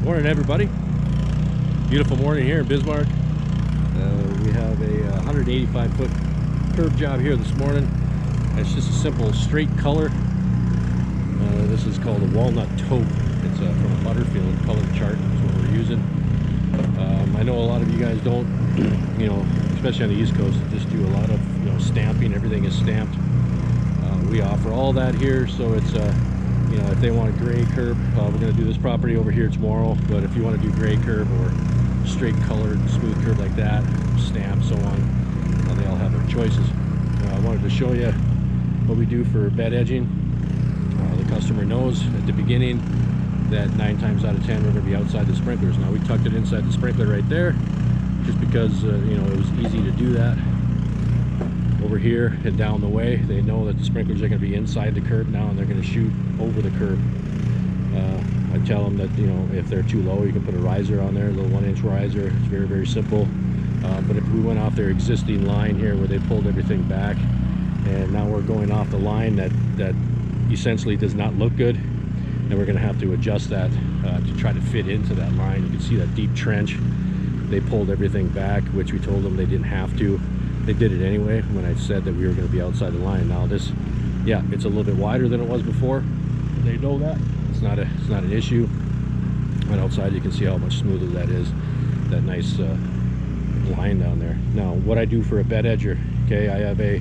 Morning, everybody. Beautiful morning here in Bismarck. We have a 185-foot curb job here this morning. It's just a simple straight color. This is called a Walnut Taupe. It's from a Butterfield color chart. That's what we're using. I know a lot of you guys don't, especially on the East Coast, just do a lot of stamping. Everything is stamped. We offer all that here, so it's if they want a gray curb, we're going to do this property over here tomorrow. But if you want to do gray curb or straight colored smooth curb like that, stamp, so on, they all have their choices. I wanted to show you what we do for bed edging. The customer knows at the beginning that 9 times out of 10 we're going to be outside the sprinklers. Now we tucked it inside the sprinkler right there just because it was easy to do that. Over here and down the way, they know that the sprinklers are going to be inside the curb now, and they're going to shoot over the curb. I tell them that if they're too low, you can put a riser on there, a little 1-inch riser. It's very, very simple. But if we went off their existing line here where they pulled everything back, and now we're going off the line that essentially does not look good, and we're going to have to adjust that to try to fit into that line. You can see that deep trench. They pulled everything back, which we told them they didn't have to. They did it anyway when I said that we were going to be outside the line. Now this, yeah, it's a little bit wider than it was before. They know that. It's not an issue. And outside you can see how much smoother that is. That nice line down there. Now what I do for a bed edger, okay, I have a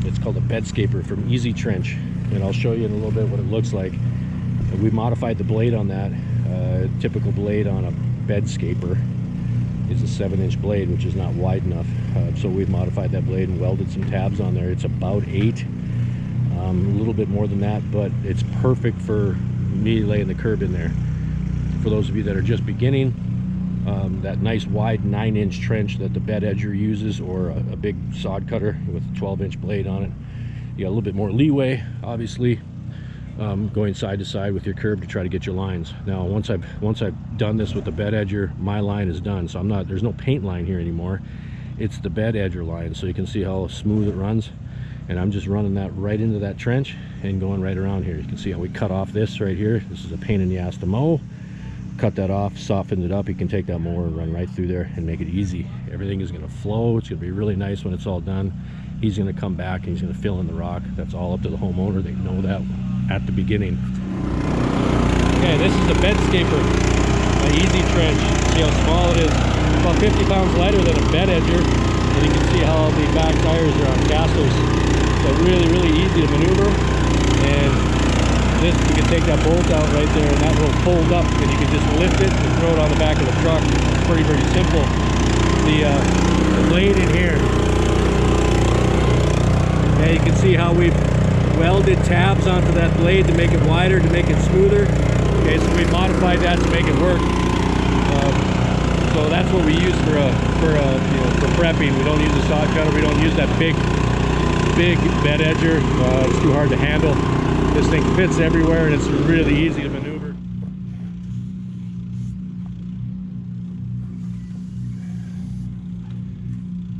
it's called a bed scaper from Easy Trench, and I'll show you in a little bit what it looks like. We modified the blade on that. Typical blade on a bed scaper is a 7-inch blade, which is not wide enough. So we've modified that blade and welded some tabs on there. It's about 8, a little bit more than that, but it's perfect for me laying the curb in there. For those of you that are just beginning, that nice wide 9-inch trench that the bed edger uses, or a big sod cutter with a 12-inch blade on it, you got a little bit more leeway, obviously, going side to side with your curb to try to get your lines. Now once I've done this with the bed edger, my line is done, so there's no paint line here anymore. It's the bed edger line, so you can see how smooth it runs, and I'm just running that right into that trench and going right around here. You can see how we cut off this right here. This is a pain in the ass to mow. Cut that off, softened it up. You can take that mower and run right through there and make it easy. Everything is going to flow. It's going to be really nice when it's all done. He's going to come back and he's going to fill in the rock. That's all up to the homeowner. They know that at the beginning. Okay, this is the bed scaper, my Easy Trench. See how small it is? About 50 pounds lighter than a bed edger, and you can see how the back tires are on casters. So really, really easy to maneuver. And this, you can take that bolt out right there, and that will fold up, and you can just lift it and throw it on the back of the truck. It's pretty, pretty simple. The blade in here, yeah, you can see how we've welded tabs onto that blade to make it wider, to make it smoother. Okay, so we modified that to make it work. So that's what we use for prepping. We don't use a sod cutter. We don't use that big bed edger. It's too hard to handle. This thing fits everywhere, and it's really easy to maneuver.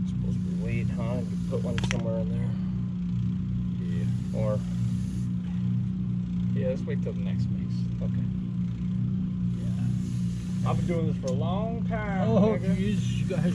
It's supposed to be weight, huh? You can put one somewhere in there. Yeah. Or yeah, let's wait till the next mix. Okay. Yeah. I've been doing this for a long time. Oh, geez, you guys.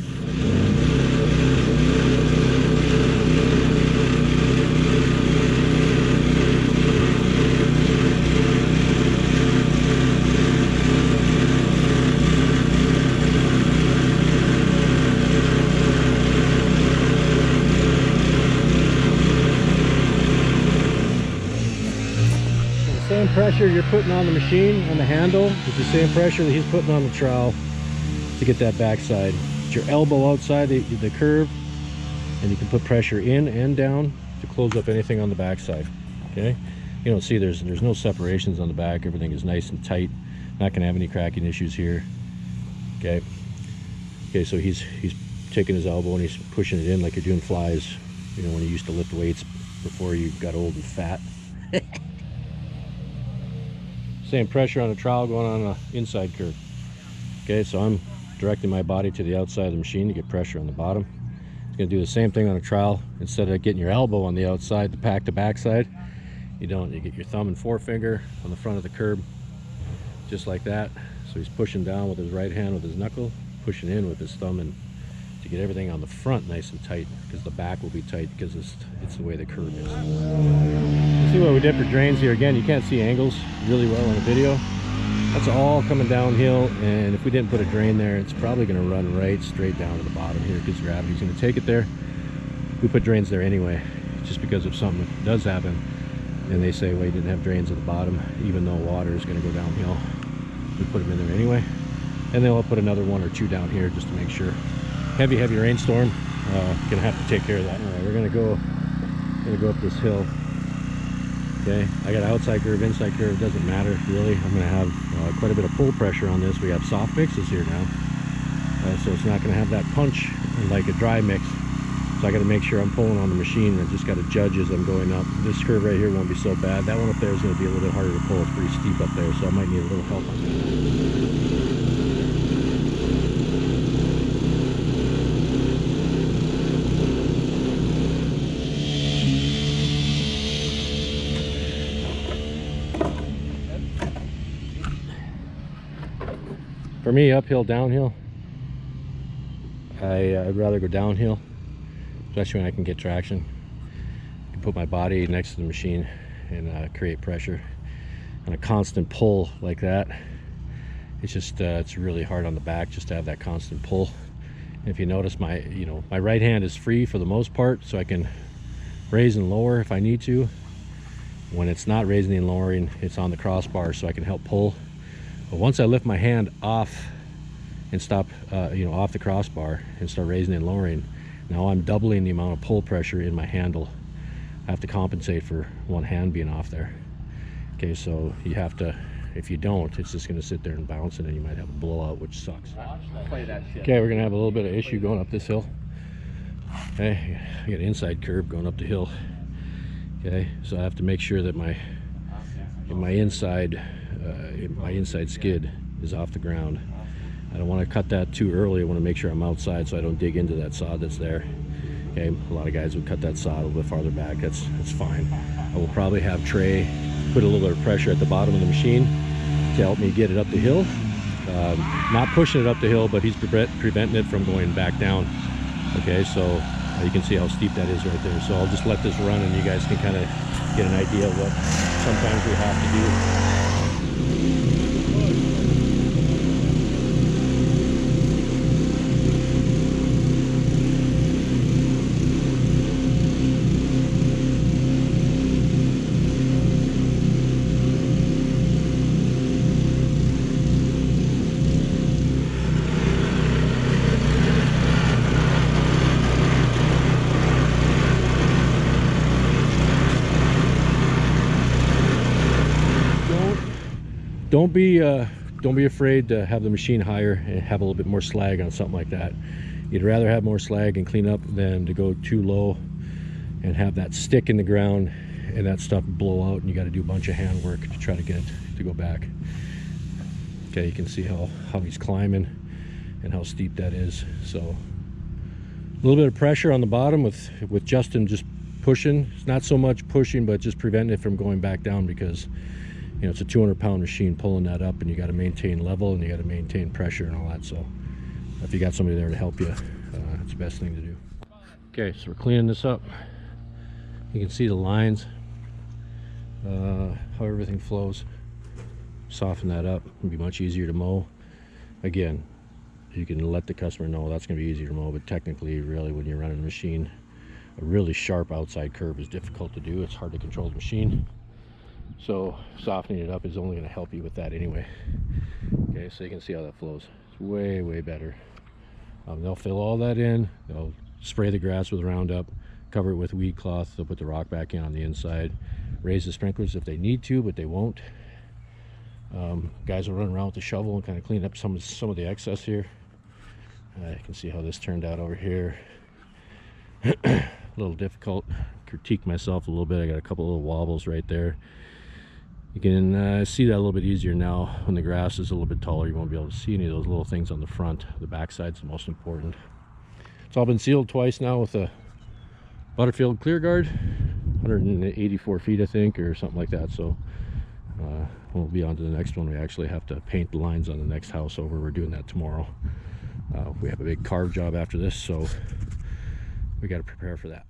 Same pressure you're putting on the machine, on the handle, is the same pressure that he's putting on the trowel to get that backside. Put your elbow outside the curve, and you can put pressure in and down to close up anything on the backside. Okay, you don't see there's no separations on the back. Everything is nice and tight. Not gonna have any cracking issues here. Okay, so he's taking his elbow and he's pushing it in like you're doing flies, when you used to lift weights before you got old and fat. Same pressure on the trowel going on the inside curve. Okay, so I'm directing my body to the outside of the machine to get pressure on the bottom. It's going to do the same thing on a trowel. Instead of getting your elbow on the outside to pack the backside, you don't. You get your thumb and forefinger on the front of the curb, just like that. So he's pushing down with his right hand with his knuckle, pushing in with his thumb, and to get everything on the front nice and tight, because the back will be tight because it's the way the curve is. Let's see what we did for drains here. Again, you can't see angles really well in the video. That's all coming downhill, and if we didn't put a drain there, it's probably going to run right straight down to the bottom here because gravity's going to take it there. We put drains there anyway, just because if something does happen and they say, well, you didn't have drains at the bottom, even though water is going to go downhill, we put them in there anyway. And then we'll put another 1 or 2 down here just to make sure. Heavy rainstorm, gonna have to take care of that. All right, we're gonna go up this hill. Okay, I got outside curve, inside curve, doesn't matter really. I'm gonna have quite a bit of pull pressure on this. We have soft mixes here now, so it's not gonna have that punch like a dry mix. So I got to make sure I'm pulling on the machine. I just got to judge as I'm going up. This curve right here won't be so bad. That one up there is going to be a little bit harder to pull. It's pretty steep up there, so I might need a little help on that. For me, uphill, downhill, I'd rather go downhill, especially when I can get traction. I can put my body next to the machine and create pressure. On a constant pull like that, it's just it's really hard on the back just to have that constant pull. And if you notice, my right hand is free for the most part, so I can raise and lower if I need to. When it's not raising and lowering, it's on the crossbar, so I can help pull. But once I lift my hand off and stop, off the crossbar and start raising and lowering, now I'm doubling the amount of pull pressure in my handle. I have to compensate for one hand being off there. Okay, so you have to, if you don't, it's just going to sit there and bounce, and then you might have a blowout, which sucks. Okay, we're going to have a little bit of issue going up this hill. Okay, I got an inside curve going up the hill. Okay, so I have to make sure that my inside skid is off the ground. I don't want to cut that too early. I want to make sure I'm outside so I don't dig into that sod that's there. Okay, a lot of guys would cut that sod a little bit farther back. That's fine. I will probably have Trey put a little bit of pressure at the bottom of the machine to help me get it up the hill. Not pushing it up the hill, but he's preventing it from going back down. Okay, so you can see how steep that is right there. So I'll just let this run, and you guys can kind of get an idea of what sometimes we have to do. Don't be afraid to have the machine higher and have a little bit more slag on something like that. You'd rather have more slag and clean up than to go too low and have that stick in the ground and that stuff blow out, and you got to do a bunch of hand work to try to get it to go back. Okay, you can see how he's climbing and how steep that is. So a little bit of pressure on the bottom with Justin just pushing. It's not so much pushing, but just preventing it from going back down, because it's a 200-pound machine pulling that up, and you got to maintain level and you got to maintain pressure and all that. So if you got somebody there to help you, it's the best thing to do. Okay, so we're cleaning this up. You can see the lines, how everything flows. Soften that up. It'll be much easier to mow. Again, you can let the customer know that's going to be easier to mow, but technically, really, when you're running a machine, a really sharp outside curve is difficult to do. It's hard to control the machine. So softening it up is only going to help you with that anyway. Okay, so you can see how that flows. It's way better. They'll fill all that in. They'll spray the grass with Roundup, cover it with weed cloth. They'll put the rock back in on the inside, raise the sprinklers if they need to, but they won't. Guys will run around with the shovel and kind of clean up some of the excess here. You can see how this turned out over here. A little difficult. Critique myself a little bit. I got a couple little wobbles right there. You can see that a little bit easier now. When the grass is a little bit taller, you won't be able to see any of those little things on the front. The backside's the most important. It's all been sealed twice now with a Butterfield clear guard, 184 feet I think, or something like that. So We'll be on to the next one. We actually have to paint the lines on the next house over. We're doing that tomorrow. We have a big carve job after this, so we got to prepare for that.